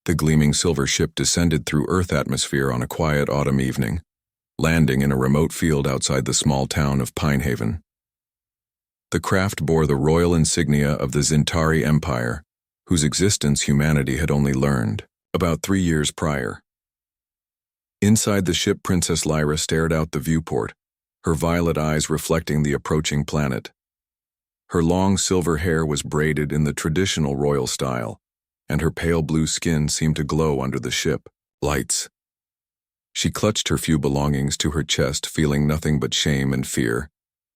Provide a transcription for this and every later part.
The gleaming silver ship descended through Earth atmosphere on a quiet autumn evening, landing in a remote field outside the small town of Pinehaven. The craft bore the royal insignia of the Zintari Empire, whose existence humanity had only learned about 3 years prior. Inside the ship, Princess Lyra stared out the viewport, her violet eyes reflecting the approaching planet. Her long silver hair was braided in the traditional royal style, and her pale blue skin seemed to glow under the ship lights. She clutched her few belongings to her chest, feeling nothing but shame and fear.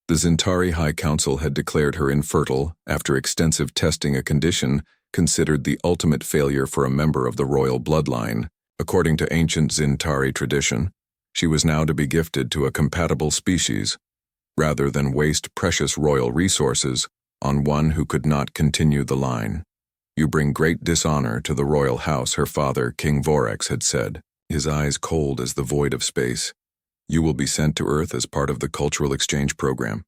The Zintari High Council had declared her infertile after extensive testing, a condition considered the ultimate failure for a member of the royal bloodline. According to ancient Zintari tradition, she was now to be gifted to a compatible species, rather than waste precious royal resources on one who could not continue the line. "You bring great dishonor to the royal house," her father, King Vorax, had said, his eyes cold as the void of space. "You will be sent to Earth as part of the cultural exchange program.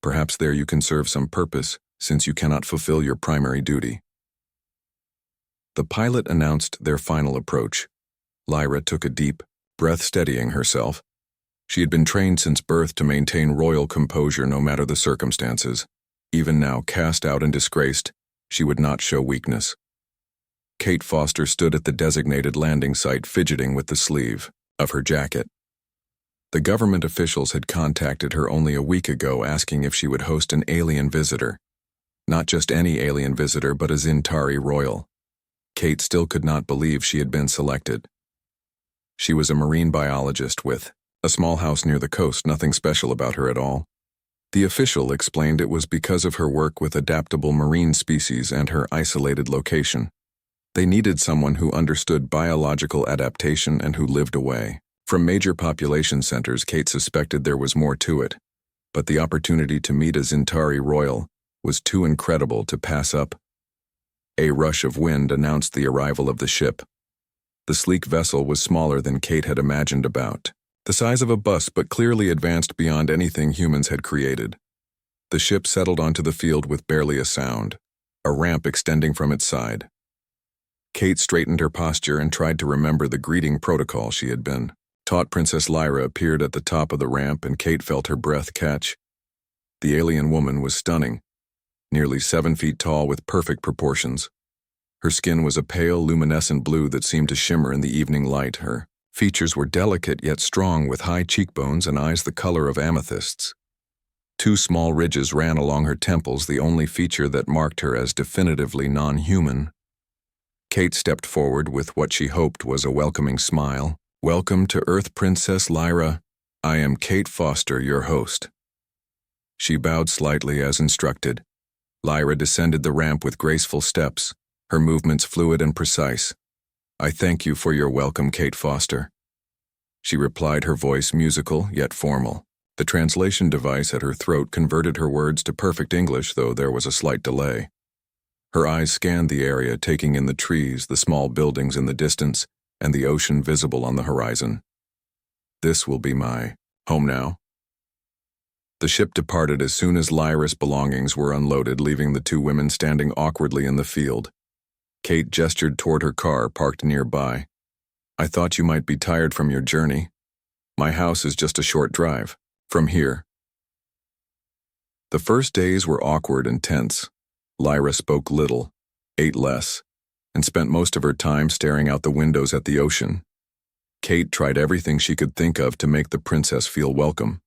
Perhaps there you can serve some purpose, since you cannot fulfill your primary duty." The pilot announced their final approach. Lyra took a deep breath, steadying herself. She had been trained since birth to maintain royal composure no matter the circumstances. Even now, cast out and disgraced, she would not show weakness. Kate Foster stood at the designated landing site, fidgeting with the sleeve of her jacket. The government officials had contacted her only a week ago, asking if she would host an alien visitor. Not just any alien visitor, but a Zintari royal. Kate still could not believe she had been selected. She was a marine biologist with a small house near the coast, nothing special about her at all. The official explained it was because of her work with adaptable marine species and her isolated location. They needed someone who understood biological adaptation and who lived away from major population centers. Kate suspected there was more to it, but the opportunity to meet a Zintari royal was too incredible to pass up. A rush of wind announced the arrival of the ship. The sleek vessel was smaller than Kate had imagined, about the size of a bus, but clearly advanced beyond anything humans had created. The ship settled onto the field with barely a sound, a ramp extending from its side. Kate straightened her posture and tried to remember the greeting protocol she had been taught. Princess Lyra appeared at the top of the ramp, and Kate felt her breath catch. The alien woman was stunning, nearly 7 feet tall with perfect proportions. Her skin was a pale, luminescent blue that seemed to shimmer in the evening light. Her features were delicate yet strong, with high cheekbones and eyes the color of amethysts. 2 small ridges ran along her temples, the only feature that marked her as definitively non-human. Kate stepped forward with what she hoped was a welcoming smile. "Welcome to Earth, Princess Lyra. I am Kate Foster, your host." She bowed slightly as instructed. Lyra descended the ramp with graceful steps, her movements fluid and precise. "I thank you for your welcome, Kate Foster," she replied, her voice musical yet formal. The translation device at her throat converted her words to perfect English, though there was a slight delay. Her eyes scanned the area, taking in the trees, the small buildings in the distance, and the ocean visible on the horizon. "This will be my home now." The ship departed as soon as Lyra's belongings were unloaded, leaving the 2 women standing awkwardly in the field. Kate gestured toward her car parked nearby. "I thought you might be tired from your journey. My house is just a short drive from here." The first days were awkward and tense. Lyra spoke little, ate less, and spent most of her time staring out the windows at the ocean. Kate tried everything she could think of to make the princess feel welcome.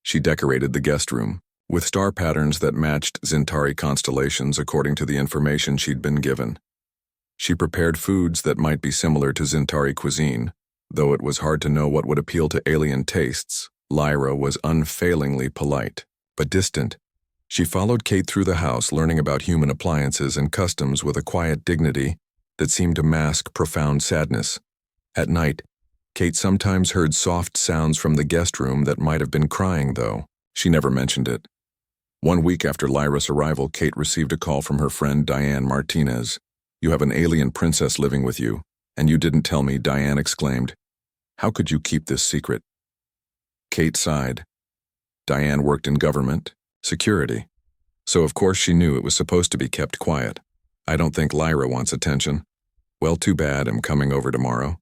She decorated the guest room with star patterns that matched Zintari constellations according to the information she'd been given. She prepared foods that might be similar to Zintari cuisine, though it was hard to know what would appeal to alien tastes. Lyra was unfailingly polite, but distant. She followed Kate through the house, learning about human appliances and customs with a quiet dignity that seemed to mask profound sadness. At night, Kate sometimes heard soft sounds from the guest room that might have been crying, though she never mentioned it. 1 week after Lyra's arrival, Kate received a call from her friend Diane Martinez. "You have an alien princess living with you, and you didn't tell me," Diane exclaimed. "How could you keep this secret?" Kate sighed. Diane worked in government security, so of course she knew it was supposed to be kept quiet. "I don't think Lyra wants attention." Well, too bad I'm coming over tomorrow.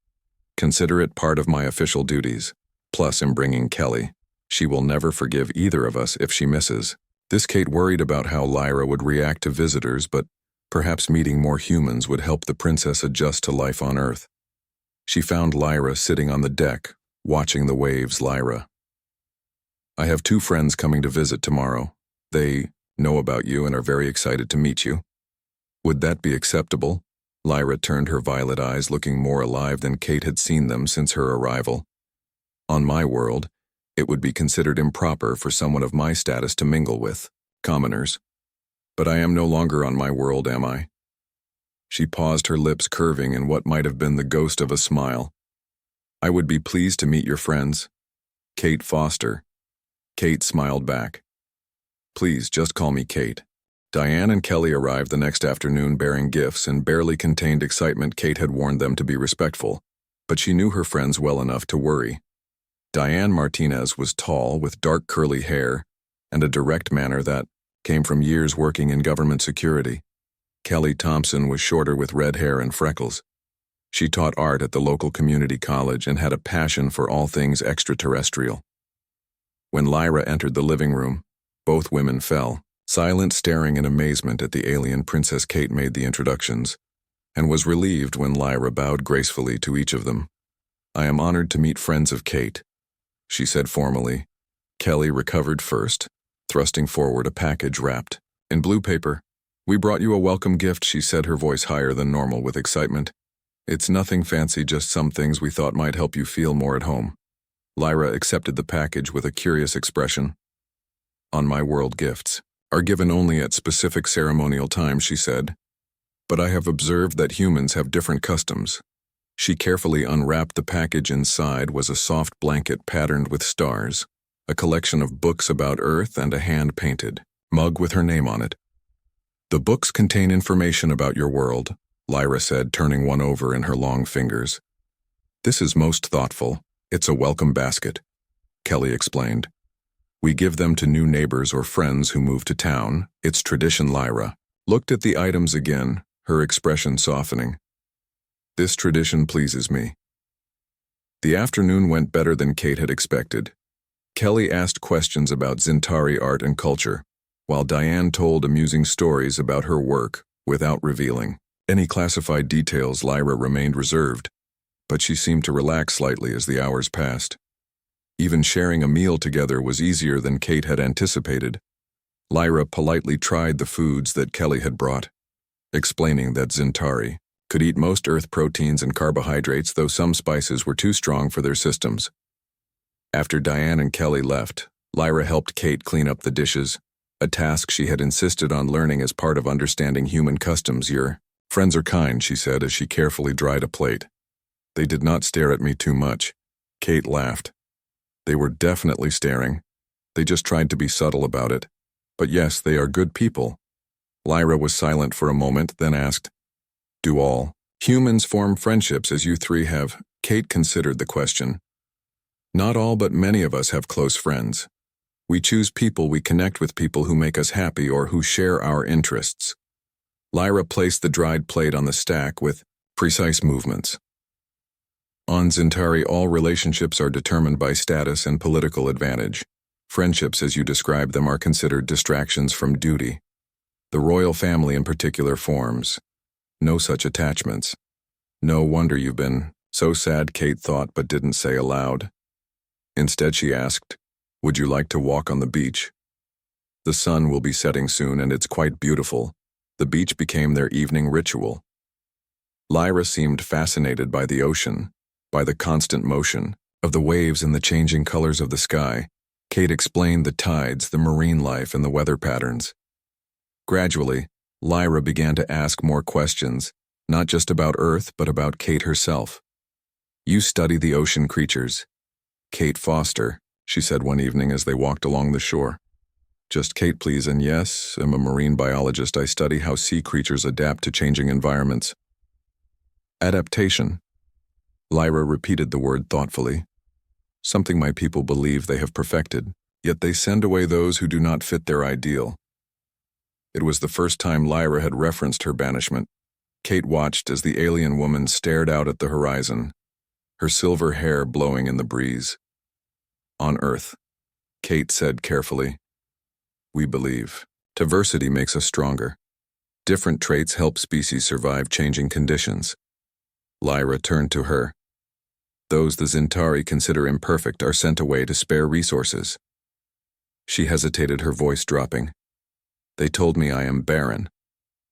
Consider it part of my official duties. Plus, I'm bringing Kelly. She will never forgive either of us if she misses. This Kate worried about how Lyra would react to visitors, but perhaps meeting more humans would help the princess adjust to life on Earth. She found Lyra sitting on the deck, watching the waves. Lyra. I have 2 friends coming to visit tomorrow. They know about you and are very excited to meet you. Would that be acceptable? Lyra turned her violet eyes, looking more alive than Kate had seen them since her arrival. On my world, it would be considered improper for someone of my status to mingle with commoners. But I am no longer on my world, am I? She paused, her lips curving in what might have been the ghost of a smile. I would be pleased to meet your friends. Kate Foster. Kate smiled back. Please, just call me Kate. Diane and Kelly arrived the next afternoon bearing gifts and barely contained excitement. Kate had warned them to be respectful, but she knew her friends well enough to worry. Diane Martinez was tall, with dark curly hair, and a direct manner that came from years working in government security. Kelly Thompson was shorter, with red hair and freckles. She taught art at the local community college and had a passion for all things extraterrestrial. When Lyra entered the living room, both women fell, silent, staring in amazement at the alien princess. Kate made the introductions, and was relieved when Lyra bowed gracefully to each of them. I am honored to meet friends of Kate, she said formally. Kelly recovered first, thrusting forward a package wrapped in blue paper. We brought you a welcome gift, she said, her voice higher than normal with excitement. It's nothing fancy, just some things we thought might help you feel more at home. Lyra accepted the package with a curious expression. On my world, gifts are given only at specific ceremonial times, she said. But I have observed that humans have different customs. She carefully unwrapped the package. Inside was a soft blanket patterned with stars, a collection of books about Earth, and a hand-painted mug with her name on it. The books contain information about your world, Lyra said, turning one over in her long fingers. This is most thoughtful. It's a welcome basket, Kelly explained. We give them to new neighbors or friends who move to town. It's tradition. Lyra looked at the items again, her expression softening. This tradition pleases me. The afternoon went better than Kate had expected. Kelly asked questions about Zintari art and culture, while Diane told amusing stories about her work without revealing any classified details. Lyra remained reserved, but she seemed to relax slightly as the hours passed. Even sharing a meal together was easier than Kate had anticipated. Lyra politely tried the foods that Kelly had brought, explaining that Zintari could eat most Earth proteins and carbohydrates, though some spices were too strong for their systems. After Diane and Kelly left, Lyra helped Kate clean up the dishes, a task she had insisted on learning as part of understanding human customs. Your friends are kind, she said as she carefully dried a plate. They did not stare at me too much. Kate laughed. They were definitely staring. They just tried to be subtle about it. But yes, they are good people. Lyra was silent for a moment, then asked, Do all humans form friendships as you 3 have? Kate considered the question. Not all, but many of us have close friends. We choose people, we connect with people who make us happy or who share our interests. Lyra placed the dried plate on the stack with precise movements. On Zintari, all relationships are determined by status and political advantage. Friendships, as you describe them, are considered distractions from duty. The royal family in particular forms no such attachments. No wonder you've been so sad, Kate thought but didn't say aloud. Instead she asked, Would you like to walk on the beach? The sun will be setting soon and it's quite beautiful. The beach became their evening ritual. Lyra seemed fascinated by the ocean, by the constant motion of the waves and the changing colors of the sky. Kate explained the tides, the marine life, and the weather patterns. Gradually, Lyra began to ask more questions, not just about Earth, but about Kate herself. You study the ocean creatures. Kate Foster, she said one evening as they walked along the shore. Just Kate, please, and yes, I'm a marine biologist. I study how sea creatures adapt to changing environments. Adaptation. Lyra repeated the word thoughtfully. Something my people believe they have perfected, yet they send away those who do not fit their ideal. It was the first time Lyra had referenced her banishment. Kate watched as the alien woman stared out at the horizon, her silver hair blowing in the breeze. On Earth, Kate said carefully, we believe diversity makes us stronger. Different traits help species survive changing conditions. Lyra turned to her. Those the Zintari consider imperfect are sent away to spare resources. She hesitated, her voice dropping. They told me I am barren,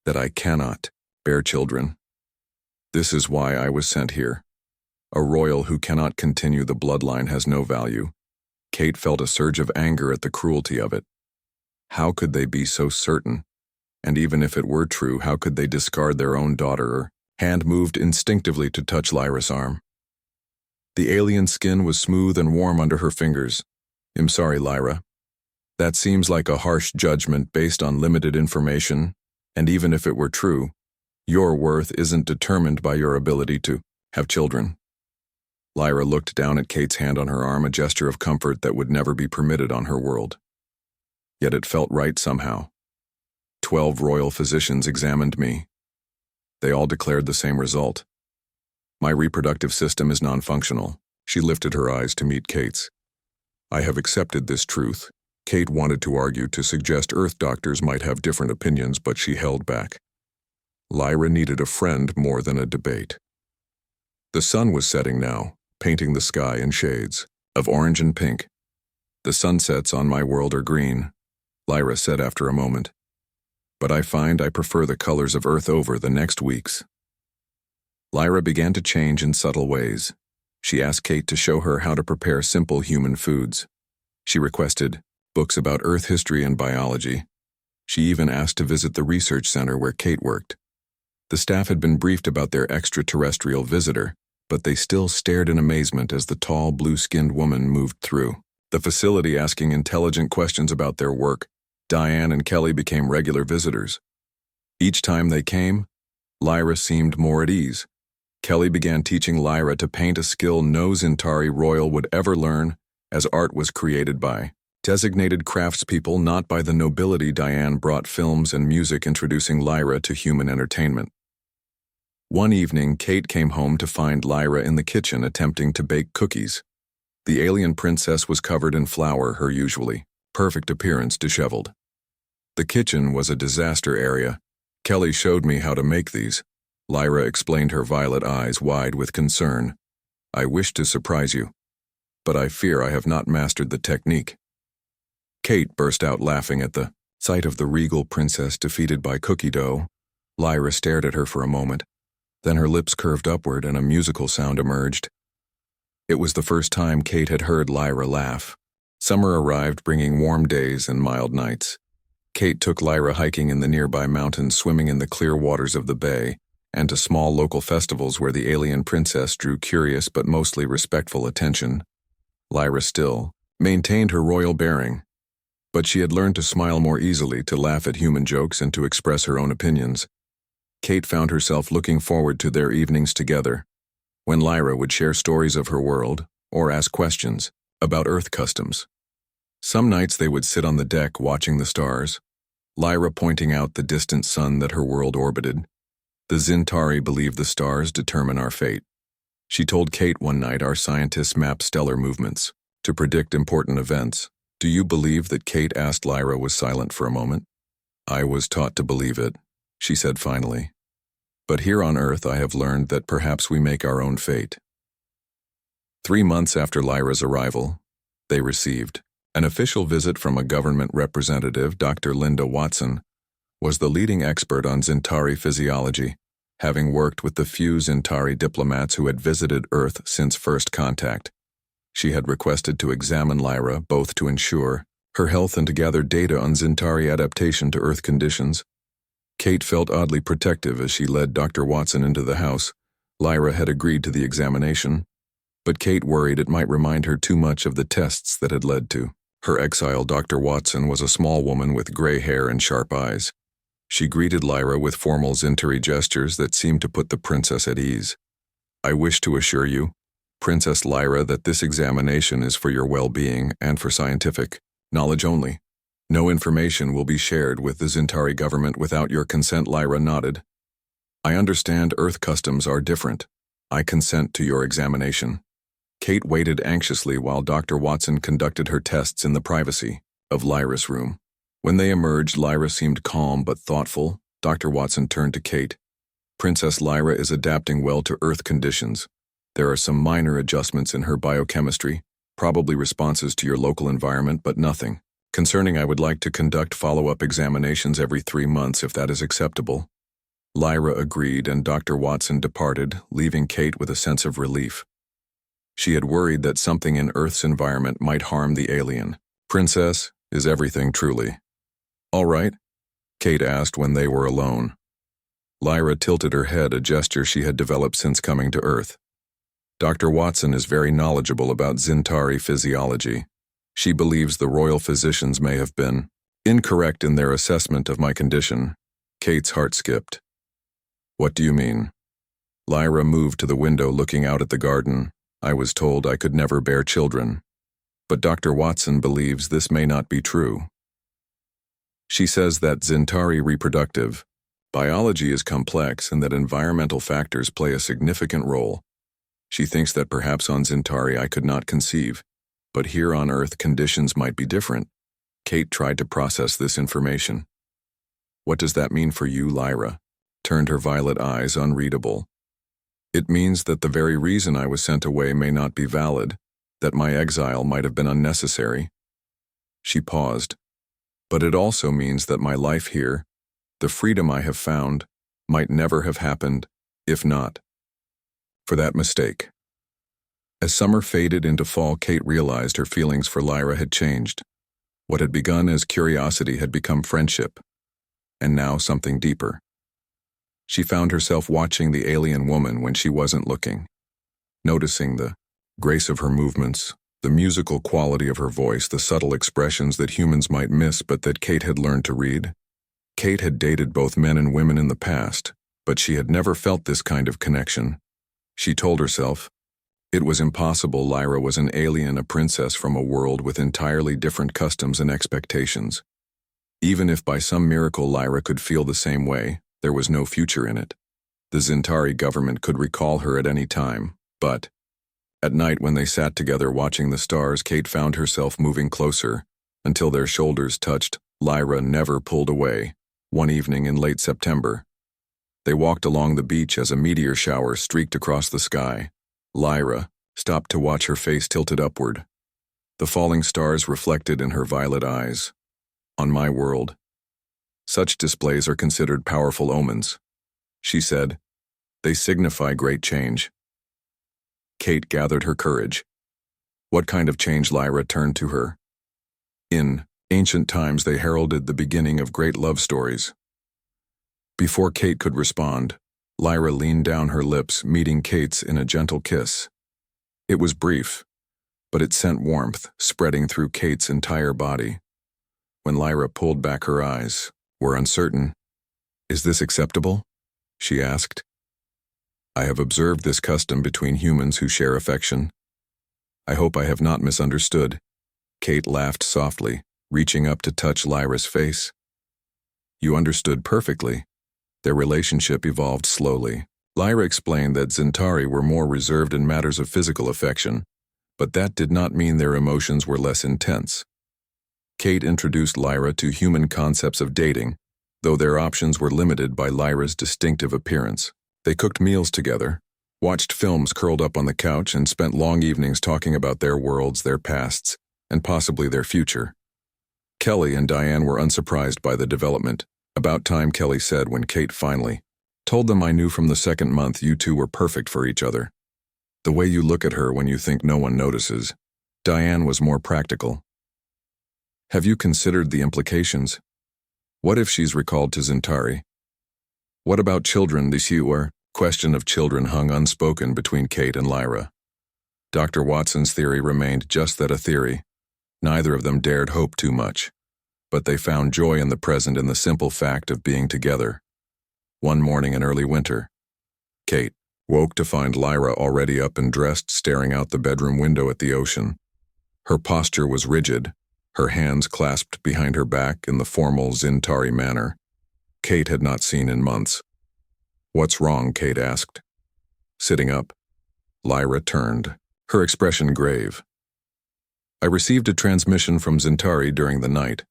that I cannot bear children. This is why I was sent here. A royal who cannot continue the bloodline has no value. Kate felt a surge of anger at the cruelty of it. How could they be so certain? And even if it were true, how could they discard their own daughter? Her hand moved instinctively to touch Lyra's arm. The alien skin was smooth and warm under her fingers. I'm sorry, Lyra. That seems like a harsh judgment based on limited information, and even if it were true, your worth isn't determined by your ability to have children. Lyra looked down at Kate's hand on her arm, a gesture of comfort that would never be permitted on her world. Yet it felt right somehow. 12 royal physicians examined me. They all declared the same result. My reproductive system is non-functional. She lifted her eyes to meet Kate's. I have accepted this truth. Kate wanted to argue, to suggest Earth doctors might have different opinions, but she held back. Lyra needed a friend more than a debate. The sun was setting now, painting the sky in shades of orange and pink. The sunsets on my world are green, Lyra said after a moment. But I find I prefer the colors of Earth over the next weeks. Lyra began to change in subtle ways. She asked Kate to show her how to prepare simple human foods. She requested books about Earth history and biology. She even asked to visit the research center where Kate worked. The staff had been briefed about their extraterrestrial visitor, but they still stared in amazement as the tall, blue-skinned woman moved through the facility, asking intelligent questions about their work. Diane and Kelly became regular visitors. Each time they came, Lyra seemed more at ease. Kelly began teaching Lyra to paint, a skill no Zintari royal would ever learn, as art was created by designated craftspeople, not by the nobility. Diane brought films and music introducing Lyra to human entertainment. One evening, Kate came home to find Lyra in the kitchen attempting to bake cookies. The alien princess was covered in flour, her usually perfect appearance disheveled. The kitchen was a disaster area. Kelly showed me how to make these, Lyra explained, her violet eyes wide with concern. I wish to surprise you, but I fear I have not mastered the technique. Kate burst out laughing at the sight of the regal princess defeated by cookie dough. Lyra stared at her for a moment. Then her lips curved upward and a musical sound emerged. It was the first time Kate had heard Lyra laugh. Summer arrived, bringing warm days and mild nights. Kate took Lyra hiking in the nearby mountains, swimming in the clear waters of the bay, and to small local festivals where the alien princess drew curious but mostly respectful attention. Lyra still maintained her royal bearing, but she had learned to smile more easily, to laugh at human jokes, and to express her own opinions. Kate found herself looking forward to their evenings together, when Lyra would share stories of her world or ask questions about Earth customs. Some nights they would sit on the deck watching the stars, Lyra pointing out the distant sun that her world orbited. The Zintari believe the stars determine our fate. She told Kate one night our scientists map stellar movements to predict important events. Do you believe that? Kate asked. Lyra was silent for a moment. I was taught to believe it, she said finally. But here on Earth I have learned that perhaps we make our own fate. 3 months after Lyra's arrival, they received an official visit from a government representative. Dr. Linda Watson was the leading expert on Zintari physiology, having worked with the few Zintari diplomats who had visited Earth since first contact. She had requested to examine Lyra, both to ensure her health and to gather data on Zintari adaptation to Earth conditions. Kate felt oddly protective as she led Dr. Watson into the house. Lyra had agreed to the examination, but Kate worried it might remind her too much of the tests that had led to her exile. Dr. Watson was a small woman with gray hair and sharp eyes. She greeted Lyra with formal Zintari gestures that seemed to put the princess at ease. I wish to assure you, Princess Lyra, that this examination is for your well-being and for scientific knowledge only. No information will be shared with the Zintari government without your consent. Lyra nodded. I understand Earth customs are different. I consent to your examination. Kate waited anxiously while Dr. Watson conducted her tests in the privacy of Lyra's room. When they emerged, Lyra seemed calm but thoughtful. Dr. Watson turned to Kate. Princess Lyra is adapting well to Earth conditions. There are some minor adjustments in her biochemistry, probably responses to your local environment, but nothing concerning. I would like to conduct follow-up examinations every 3 months if that is acceptable. Lyra agreed, and Dr. Watson departed, leaving Kate with a sense of relief. She had worried that something in Earth's environment might harm the alien. Princess, is everything truly all right? Kate asked when they were alone. Lyra tilted her head, a gesture she had developed since coming to Earth. Dr. Watson is very knowledgeable about Zintari physiology. She believes the royal physicians may have been incorrect in their assessment of my condition. Kate's heart skipped. What do you mean? Lyra moved to the window, looking out at the garden. I was told I could never bear children. But Dr. Watson believes this may not be true. She says that Zintari reproductive biology is complex and that environmental factors play a significant role. She thinks that perhaps on Zintari I could not conceive, but here on Earth conditions might be different. Kate tried to process this information. What does that mean for you? Lyra turned her violet eyes unreadable. It means that the very reason I was sent away may not be valid, that my exile might have been unnecessary. She paused. But it also means that my life here, the freedom I have found, might never have happened, if not for that mistake. As summer faded into fall, Kate realized her feelings for Lyra had changed. What had begun as curiosity had become friendship, and now something deeper. She found herself watching the alien woman when she wasn't looking, noticing the grace of her movements, the musical quality of her voice, the subtle expressions that humans might miss but that Kate had learned to read. Kate had dated both men and women in the past, but she had never felt this kind of connection. She told herself, it was impossible. Lyra was an alien, a princess from a world with entirely different customs and expectations. Even if by some miracle Lyra could feel the same way, there was no future in it. The Zintari government could recall her at any time, but at night when they sat together watching the stars, Kate found herself moving closer until their shoulders touched. Lyra never pulled away. One evening in late September, they walked along the beach as a meteor shower streaked across the sky. Lyra stopped to watch, her face tilted upward. The falling stars reflected in her violet eyes. On my world, such displays are considered powerful omens, she said. They signify great change. Kate gathered her courage. What kind of change? Lyra turned to her. In ancient times, they heralded the beginning of great love stories. Before Kate could respond, Lyra leaned down, her lips meeting Kate's in a gentle kiss. It was brief, but it sent warmth spreading through Kate's entire body. When Lyra pulled back, her eyes were uncertain. Is this acceptable? She asked. I have observed this custom between humans who share affection. I hope I have not misunderstood. Kate laughed softly, reaching up to touch Lyra's face. You understood perfectly. Their relationship evolved slowly. Lyra explained that Zintari were more reserved in matters of physical affection, but that did not mean their emotions were less intense. Kate introduced Lyra to human concepts of dating, though their options were limited by Lyra's distinctive appearance. They cooked meals together, watched films curled up on the couch, and spent long evenings talking about their worlds, their pasts, and possibly their future. Kelly and Diane were unsurprised by the development. About time, Kelly said when Kate finally told them, I knew from the second month you two were perfect for each other. The way you look at her when you think no one notices. Diane was more practical. Have you considered the implications? What if she's recalled to Zintari? What about children? The question of children hung unspoken between Kate and Lyra. Dr. Watson's theory remained just that, a theory. Neither of them dared hope too much, but they found joy in the present, in the simple fact of being together. One morning in early winter, Kate woke to find Lyra already up and dressed, staring out the bedroom window at the ocean. Her posture was rigid, her hands clasped behind her back in the formal Zintari manner Kate had not seen in months. What's wrong? Kate asked. Sitting up, Lyra turned, her expression grave. I received a transmission from Zintari during the night.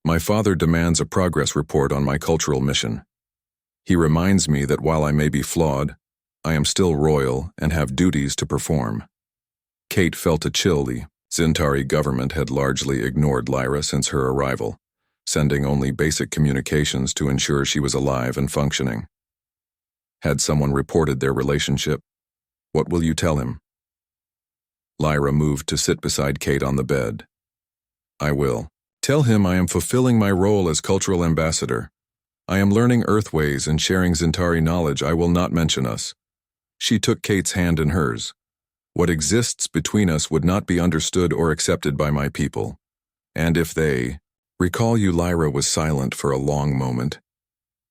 My father demands a progress report on my cultural mission. He reminds me that while I may be flawed, I am still royal and have duties to perform. Kate felt a chill. The Zintari government had largely ignored Lyra since her arrival, sending only basic communications to ensure she was alive and functioning. Had someone reported their relationship? What will you tell him? Lyra moved to sit beside Kate on the bed. I will. Tell him I am fulfilling my role as cultural ambassador. I am learning Earthways and sharing Zintari knowledge. I will not mention us. She took Kate's hand in hers. What exists between us would not be understood or accepted by my people. And if they... Recall you. Lyra was silent for a long moment.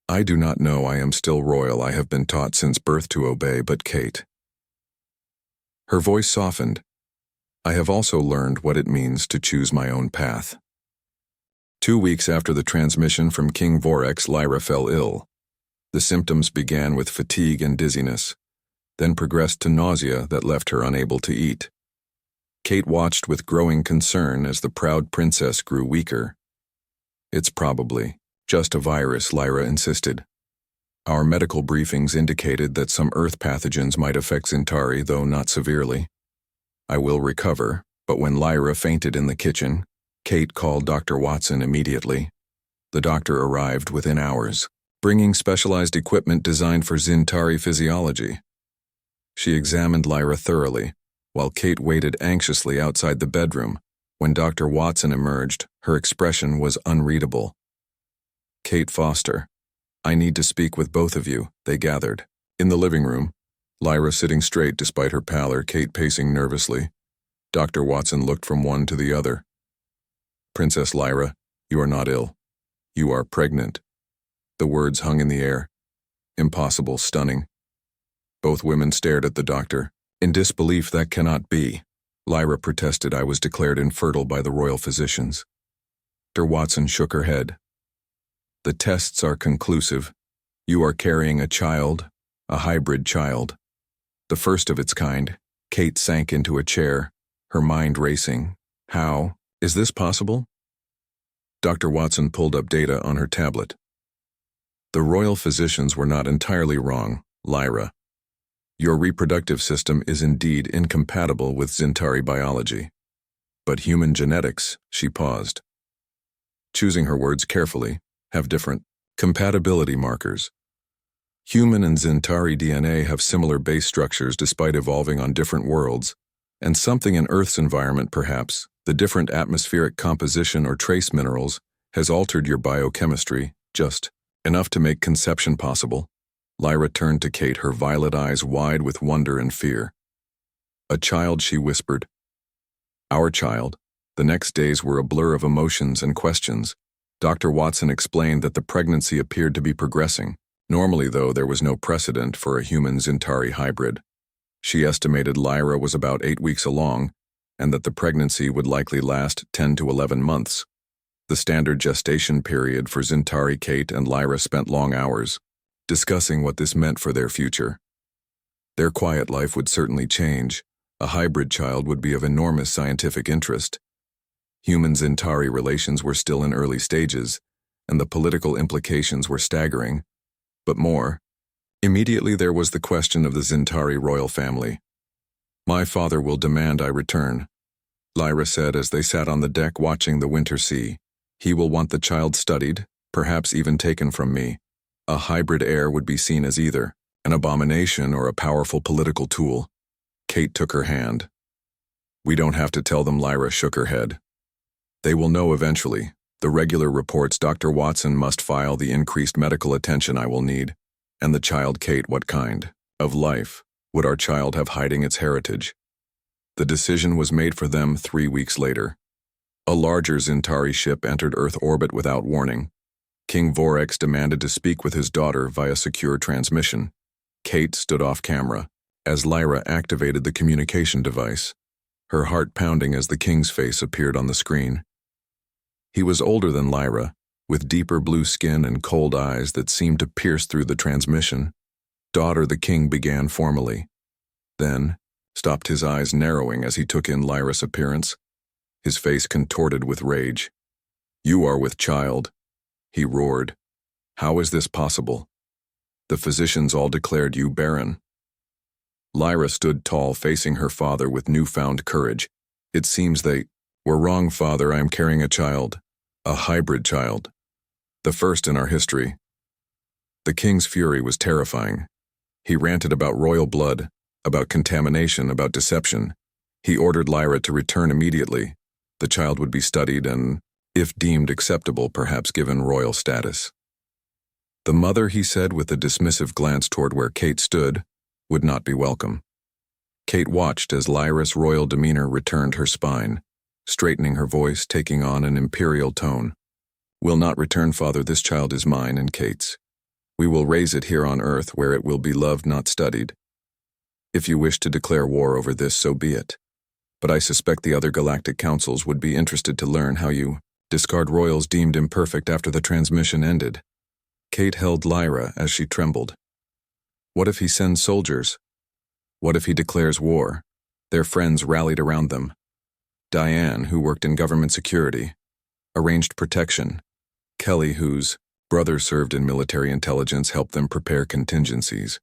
I do not know. I am still royal. I have been taught since birth to obey, but Kate... Her voice softened. I have also learned what it means to choose my own path. 2 weeks after the transmission from King Vorex, Lyra fell ill. The symptoms began with fatigue and dizziness, then progressed to nausea that left her unable to eat. Kate watched with growing concern as the proud princess grew weaker. It's probably just a virus, Lyra insisted. Our medical briefings indicated that some Earth pathogens might affect Zintari, though not severely. I will recover, but when Lyra fainted in the kitchen, Kate called Dr. Watson immediately. The doctor arrived within hours, bringing specialized equipment designed for Zintari physiology. She examined Lyra thoroughly, while Kate waited anxiously outside the bedroom. When Dr. Watson emerged, her expression was unreadable. Kate Foster, I need to speak with both of you, they gathered. In the living room, Lyra sitting straight despite her pallor, Kate pacing nervously. Dr. Watson looked from one to the other. Princess Lyra, you are not ill. You are pregnant. The words hung in the air. Impossible, stunning. Both women stared at the doctor. In disbelief, that cannot be. Lyra protested. I was declared infertile by the royal physicians. Dr. Watson shook her head. The tests are conclusive. You are carrying a child, a hybrid child. The first of its kind. Kate sank into a chair, her mind racing. How is this possible? Dr. Watson pulled up data on her tablet. The royal physicians were not entirely wrong, Lyra. Your reproductive system is indeed incompatible with Zintari biology. But human genetics, she paused. Choosing her words carefully, have different compatibility markers. Human and Zintari DNA have similar base structures despite evolving on different worlds, and something in Earth's environment, perhaps, the different atmospheric composition or trace minerals, has altered your biochemistry, just enough to make conception possible. Lyra turned to Kate, her violet eyes wide with wonder and fear. A child, she whispered. Our child. The next days were a blur of emotions and questions. Dr. Watson explained that the pregnancy appeared to be progressing. Normally, though, there was no precedent for a human Zintari hybrid. She estimated Lyra was about 8 weeks along, and that the pregnancy would likely last 10 to 11 months. The standard gestation period for Zintari. Kate and Lyra spent long hours, discussing what this meant for their future. Their quiet life would certainly change. A hybrid child would be of enormous scientific interest. Human-Zintari relations were still in early stages, and the political implications were staggering. But more, immediately there was the question of the Zintari royal family. My father will demand I return, Lyra said as they sat on the deck watching the winter sea. He will want the child studied, perhaps even taken from me. A hybrid heir would be seen as either an abomination or a powerful political tool. Kate took her hand. We don't have to tell them. Lyra shook her head. They will know eventually. The regular reports. Dr. Watson must file the increased medical attention I will need. And the child. Kate, what kind of life would our child have hiding its heritage? The decision was made for them 3 weeks later. A larger Zintari ship entered Earth orbit without warning. King Vorex demanded to speak with his daughter via secure transmission. Kate stood off camera as Lyra activated the communication device, her heart pounding as the king's face appeared on the screen. He was older than Lyra, with deeper blue skin and cold eyes that seemed to pierce through the transmission. Daughter, the king began formally. Then, stopped, his eyes narrowing as he took in Lyra's appearance, his face contorted with rage. You are with child, he roared. How is this possible? The physicians all declared you barren. Lyra stood tall, facing her father with newfound courage. It seems they were wrong, father. I am carrying a child, a hybrid child, the first in our history. The king's fury was terrifying. He ranted about royal blood, about contamination, about deception. He ordered Lyra to return immediately. The child would be studied and, if deemed acceptable, perhaps given royal status. The mother, he said with a dismissive glance toward where Kate stood, would not be welcome. Kate watched as Lyra's royal demeanor returned her spine, straightening her voice, taking on an imperial tone. Will not return, father. This child is mine and Kate's. We will raise it here on Earth, where it will be loved, not studied. If you wish to declare war over this, so be it. But I suspect the other galactic councils would be interested to learn how you discard royals deemed imperfect after the transmission ended. Kate held Lyra as she trembled. What if he sends soldiers? What if he declares war? Their friends rallied around them. Diane, who worked in government security, arranged protection. Kelly, whose brother served in military intelligence, helped them prepare contingencies.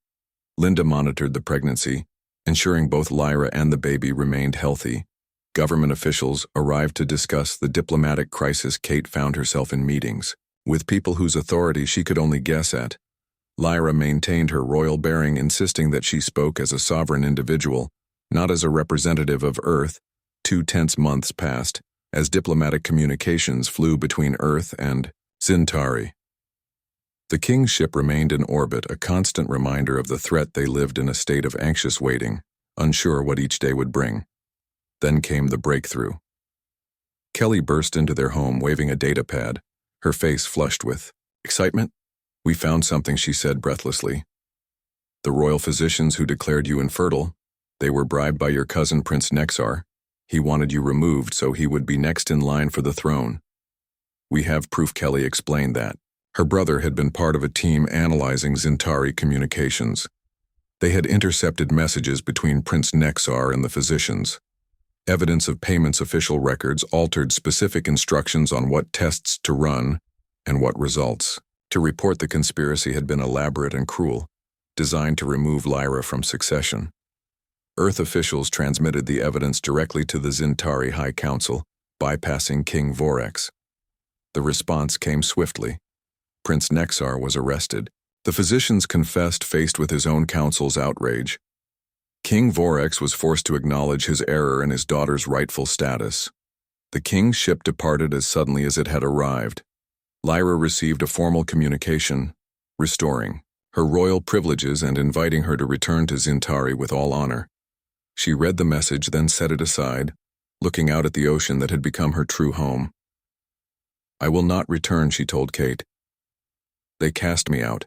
Linda monitored the pregnancy, ensuring both Lyra and the baby remained healthy. Government officials arrived to discuss the diplomatic crisis. Kate found herself in meetings with people whose authority she could only guess at. Lyra maintained her royal bearing, insisting that she spoke as a sovereign individual, not as a representative of Earth. 2 tense months passed, as diplomatic communications flew between Earth and Centauri. The king's ship remained in orbit, a constant reminder of the threat. They lived in a state of anxious waiting, unsure what each day would bring. Then came the breakthrough. Kelly burst into their home waving a data pad, her face flushed with excitement. We found something, she said breathlessly. The royal physicians who declared you infertile, they were bribed by your cousin Prince Nexar. He wanted you removed so he would be next in line for the throne. We have proof, Kelly explained that. Her brother had been part of a team analyzing Centauri communications. They had intercepted messages between Prince Nexar and the physicians. Evidence of payments, official records, altered specific instructions on what tests to run and what results. To report the conspiracy had been elaborate and cruel, designed to remove Lyra from succession. Earth officials transmitted the evidence directly to the Centauri High Council, bypassing King Vorax. The response came swiftly. Prince Nexar was arrested. The physicians confessed, faced with his own council's outrage. King Vorax was forced to acknowledge his error and his daughter's rightful status. The king's ship departed as suddenly as it had arrived. Lyra received a formal communication, restoring her royal privileges and inviting her to return to Centauri with all honor. She read the message, then set it aside, looking out at the ocean that had become her true home. I will not return, she told Kate. They cast me out,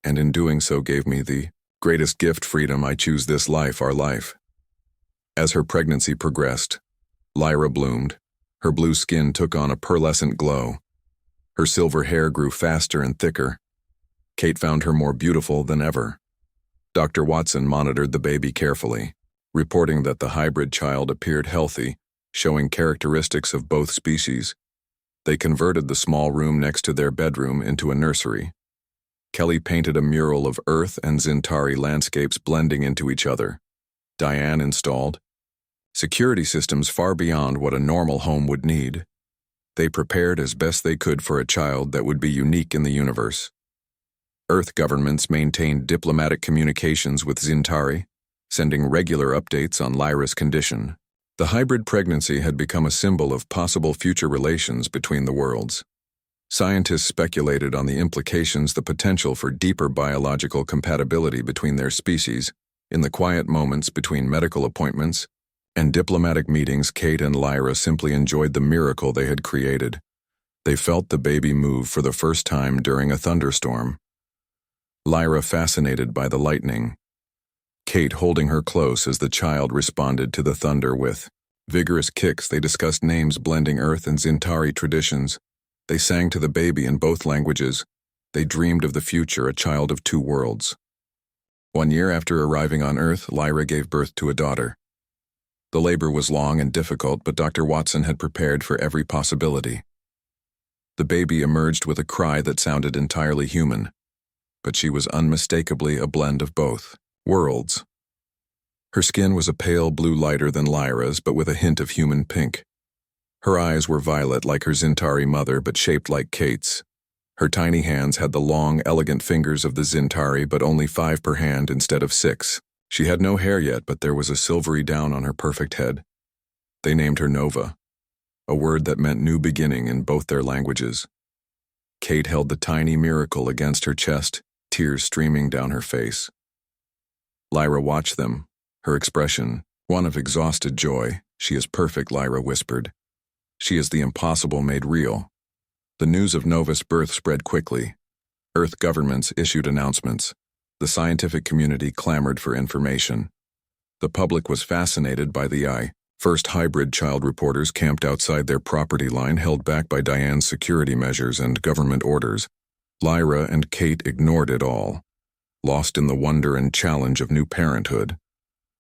and in doing so gave me the greatest gift, freedom. I choose this life, our life. As her pregnancy progressed, Lyra bloomed. Her blue skin took on a pearlescent glow. Her silver hair grew faster and thicker. Kate found her more beautiful than ever. Dr. Watson monitored the baby carefully, reporting that the hybrid child appeared healthy, showing characteristics of both species. They converted the small room next to their bedroom into a nursery. Kelly painted a mural of Earth and Centauri landscapes blending into each other. Diane installed security systems far beyond what a normal home would need. They prepared as best they could for a child that would be unique in the universe. Earth governments maintained diplomatic communications with Centauri, sending regular updates on Lyra's condition. The hybrid pregnancy had become a symbol of possible future relations between the worlds. Scientists speculated on the implications, the potential for deeper biological compatibility between their species. In the quiet moments between medical appointments and diplomatic meetings, Kate and Lyra simply enjoyed the miracle they had created. They felt the baby move for the first time during a thunderstorm. Lyra fascinated by the lightning. Kate holding her close as the child responded to the thunder with vigorous kicks. They discussed names blending Earth and Centauri traditions. They sang to the baby in both languages. They dreamed of the future, a child of two worlds. 1 year after arriving on Earth, Lyra gave birth to a daughter. The labor was long and difficult, but Dr. Watson had prepared for every possibility. The baby emerged with a cry that sounded entirely human, but she was unmistakably a blend of both worlds. Her skin was a pale blue lighter than Lyra's, but with a hint of human pink. Her eyes were violet like her Zintari mother, but shaped like Kate's. Her tiny hands had the long, elegant fingers of the Zintari, but only 5 per hand instead of 6. She had no hair yet, but there was a silvery down on her perfect head. They named her Nova, a word that meant new beginning in both their languages. Kate held the tiny miracle against her chest, tears streaming down her face. Lyra watched them, her expression one of exhausted joy. "She is perfect," Lyra whispered. "She is the impossible made real." The news of Nova's birth spread quickly. Earth governments issued announcements. The scientific community clamored for information. The public was fascinated by the first hybrid child reporters camped outside their property line, held back by Diane's security measures and government orders. Lyra and Kate ignored it all, lost in the wonder and challenge of new parenthood.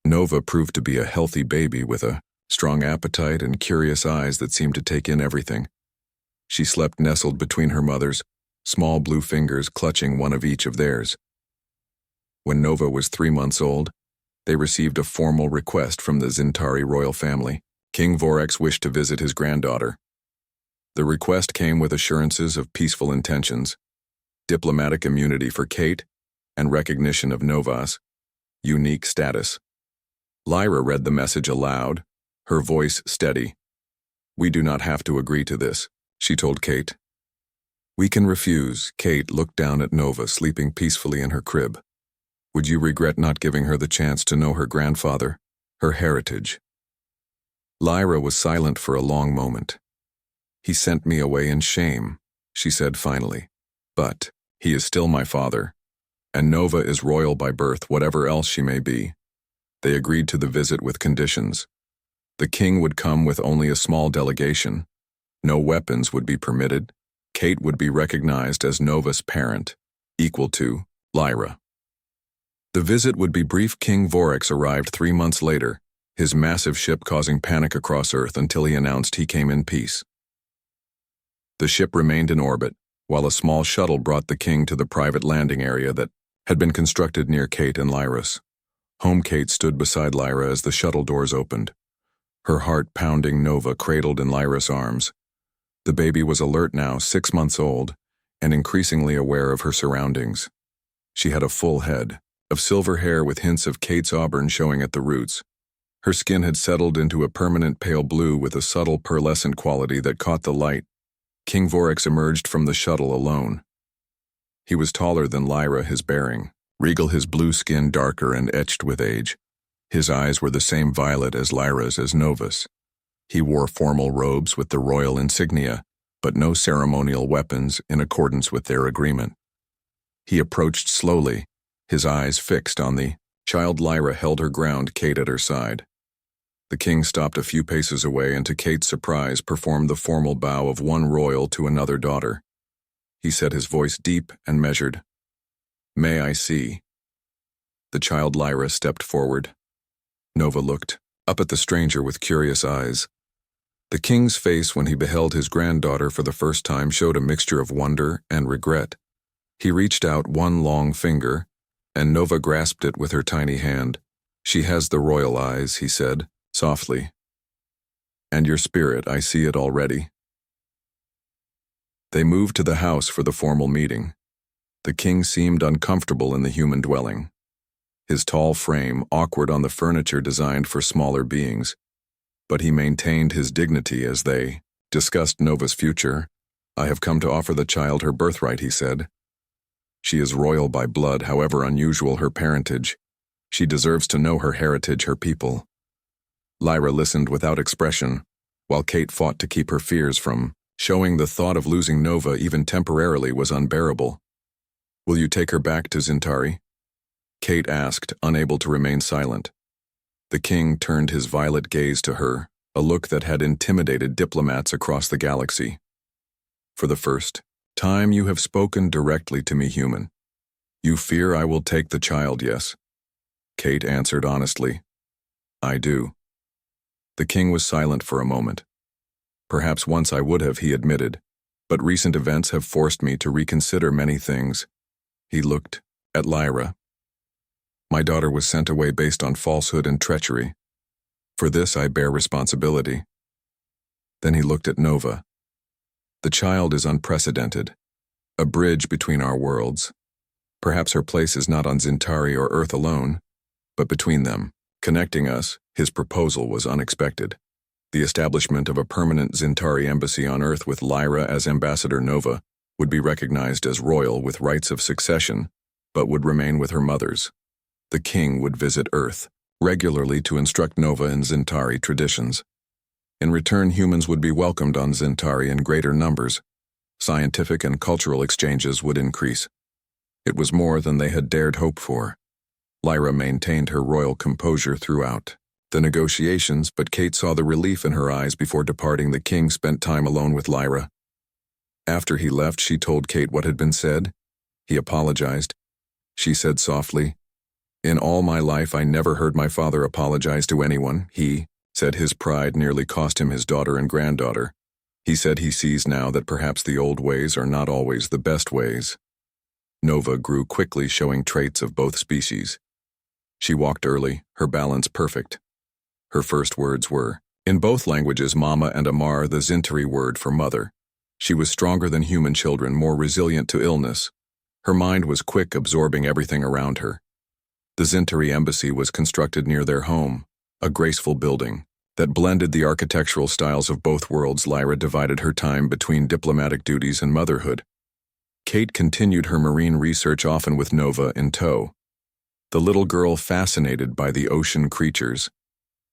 Nova proved to be a healthy baby with a strong appetite and curious eyes that seemed to take in everything. She slept nestled between her mother's, small blue fingers clutching one of each of theirs. When Nova was 3 months old, they received a formal request from the Zintari royal family. King Vorax wished to visit his granddaughter. The request came with assurances of peaceful intentions, diplomatic immunity for Kate, and recognition of Nova's unique status. Lyra read the message aloud, her voice steady. "We do not have to agree to this," she told Kate. "We can refuse." Kate looked down at Nova sleeping peacefully in her crib. "Would you regret not giving her the chance to know her grandfather, her heritage?" Lyra was silent for a long moment. "He sent me away in shame," she said finally. "But he is still my father, and Nova is royal by birth, whatever else she may be." They agreed to the visit with conditions. The king would come with only a small delegation. No weapons would be permitted. Kate would be recognized as Nova's parent, equal to Lyra. The visit would be brief. King Vorax arrived 3 months later, his massive ship causing panic across Earth until he announced he came in peace. The ship remained in orbit, while a small shuttle brought the king to the private landing area that had been constructed near Kate and Lyra's. Home Kate stood beside Lyra as the shuttle doors opened. Her heart pounding, Nova cradled in Lyra's arms. The baby was alert now, 6 months old, and increasingly aware of her surroundings. She had a full head of silver hair with hints of Kate's auburn showing at the roots. Her skin had settled into a permanent pale blue with a subtle pearlescent quality that caught the light. King Vorax emerged from the shuttle alone. He was taller than Lyra, his bearing, regal, his blue skin darker and etched with age. His eyes were the same violet as Lyra's as Nova's. He wore formal robes with the royal insignia, but no ceremonial weapons in accordance with their agreement. He approached slowly, his eyes fixed on the child. Lyra held her ground, Kate at her side. The king stopped a few paces away and, to Kate's surprise, performed the formal bow of one royal to another daughter. He said, his voice deep and measured, "May I see?" The child Lyra stepped forward. Nova looked up at the stranger with curious eyes. The king's face, when he beheld his granddaughter for the first time, showed a mixture of wonder and regret. He reached out one long finger, and Nova grasped it with her tiny hand. "She has the royal eyes," he said, softly. "And your spirit, I see it already." They moved to the house for the formal meeting. The king seemed uncomfortable in the human dwelling. His tall frame awkward on the furniture designed for smaller beings, but he maintained his dignity as they discussed Nova's future. "I have come to offer the child her birthright," he said. "She is royal by blood, however unusual her parentage. She deserves to know her heritage, her people." Lyra listened without expression, while Kate fought to keep her fears from showing. The thought of losing Nova, even temporarily, was unbearable. "Will you take her back to Zintari?" Kate asked, unable to remain silent. The king turned his violet gaze to her, a look that had intimidated diplomats across the galaxy. "For the first time you have spoken directly to me, human. You fear I will take the child, yes? Kate answered honestly, "I do." The king was silent for a moment. "Perhaps once I would have," he admitted, "but recent events have forced me to reconsider many things." He looked at Lyra. "My daughter was sent away based on falsehood and treachery. For this I bear responsibility." Then he looked at Nova. "The child is unprecedented, a bridge between our worlds. Perhaps her place is not on Zintari or Earth alone, but between them. Connecting us, his proposal was unexpected. The establishment of a permanent Zintari embassy on Earth with Lyra as Ambassador Nova would be recognized as royal with rights of succession, but would remain with her mothers. The king would visit Earth regularly to instruct Nova in Zintari traditions. In return, humans would be welcomed on Zintari in greater numbers. Scientific and cultural exchanges would increase. It was more than they had dared hope for. Lyra maintained her royal composure throughout the negotiations, but Kate saw the relief in her eyes before departing. The king spent time alone with Lyra. After he left, she told Kate what had been said. He apologized. She said softly, "In all my life, I never heard my father apologize to anyone. He said his pride nearly cost him his daughter and granddaughter. He said he sees now that perhaps the old ways are not always the best ways." Nova grew quickly, showing traits of both species. She walked early, her balance perfect. Her first words were, in both languages, Mama and Amar, the Zintari word for mother. She was stronger than human children, more resilient to illness. Her mind was quick, absorbing everything around her. The Zintari embassy was constructed near their home, a graceful building that blended the architectural styles of both worlds. Lyra divided her time between diplomatic duties and motherhood. Kate continued her marine research, often with Nova in tow. The little girl fascinated by the ocean creatures.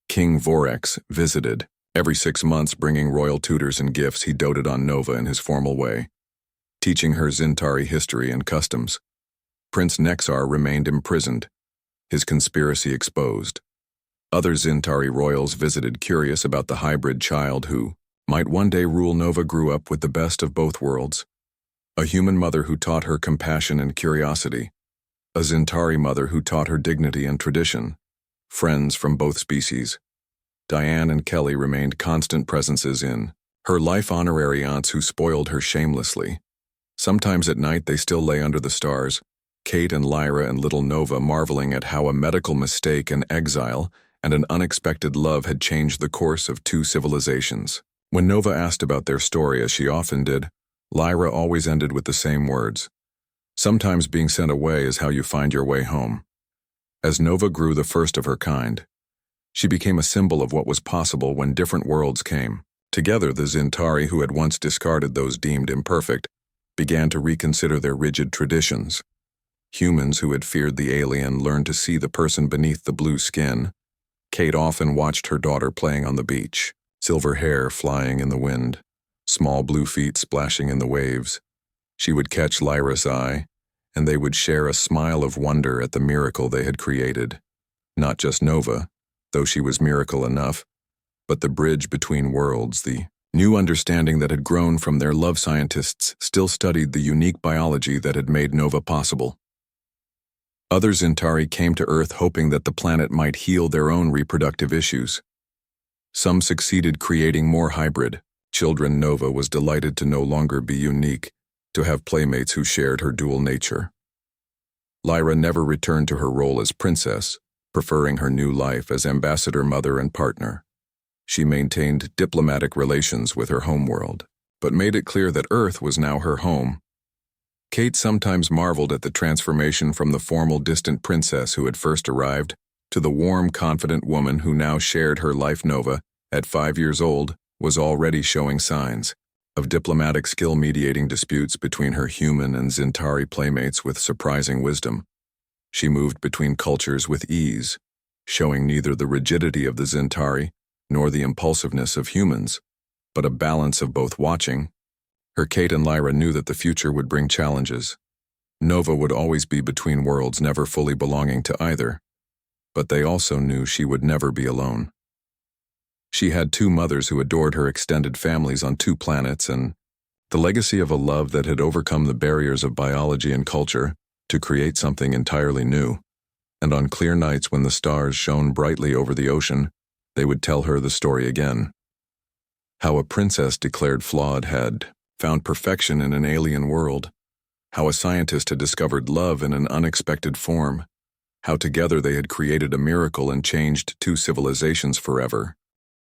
King Vorex visited. Every 6 months, bringing royal tutors and gifts, he doted on Nova in his formal way, teaching her Zintari history and customs. Prince Nexar remained imprisoned, his conspiracy exposed. Other Zintari royals visited, curious about the hybrid child who might one day rule. Nova grew up with the best of both worlds. A human mother who taught her compassion and curiosity. A Zintari mother who taught her dignity and tradition. Friends from both species. Diane and Kelly remained constant presences in her life, honorary aunts who spoiled her shamelessly. Sometimes at night they still lay under the stars, Kate and Lyra and little Nova marveling at how a medical mistake, an exile, and an unexpected love had changed the course of 2 civilizations. When Nova asked about their story, as she often did, Lyra always ended with the same words. Sometimes being sent away is how you find your way home. As Nova grew, the first of her kind, she became a symbol of what was possible when different worlds came. Together, the Zintari, who had once discarded those deemed imperfect, began to reconsider their rigid traditions. Humans who had feared the alien learned to see the person beneath the blue skin. Kate often watched her daughter playing on the beach, silver hair flying in the wind, small blue feet splashing in the waves. She would catch Lyra's eye, and they would share a smile of wonder at the miracle they had created. Not just Nova, though she was miracle enough, but the bridge between worlds, the new understanding that had grown from their love. Scientists still studied the unique biology that had made Nova possible. Other Zintari came to Earth hoping that the planet might heal their own reproductive issues. Some succeeded, creating more hybrid children. Nova was delighted to no longer be unique, to have playmates who shared her dual nature. Lyra never returned to her role as princess, preferring her new life as ambassador, mother, and partner. She maintained diplomatic relations with her homeworld, but made it clear that Earth was now her home. Kate sometimes marveled at the transformation from the formal, distant princess who had first arrived to the warm, confident woman who now shared her life. Nova, at 5 years old, was already showing signs of diplomatic skill, mediating disputes between her human and Zintari playmates with surprising wisdom. She moved between cultures with ease, showing neither the rigidity of the Zintari nor the impulsiveness of humans, but a balance of both. Watching her, Kate and Lyra knew that the future would bring challenges. Nova would always be between worlds, never fully belonging to either, but they also knew she would never be alone. She had 2 mothers who adored her, extended families on 2 planets, and the legacy of a love that had overcome the barriers of biology and culture to create something entirely new. and on clear nights when the stars shone brightly over the ocean, they would tell her the story again. How a princess declared flawed had found perfection in an alien world, how a scientist had discovered love in an unexpected form, how together they had created a miracle and changed two civilizations forever.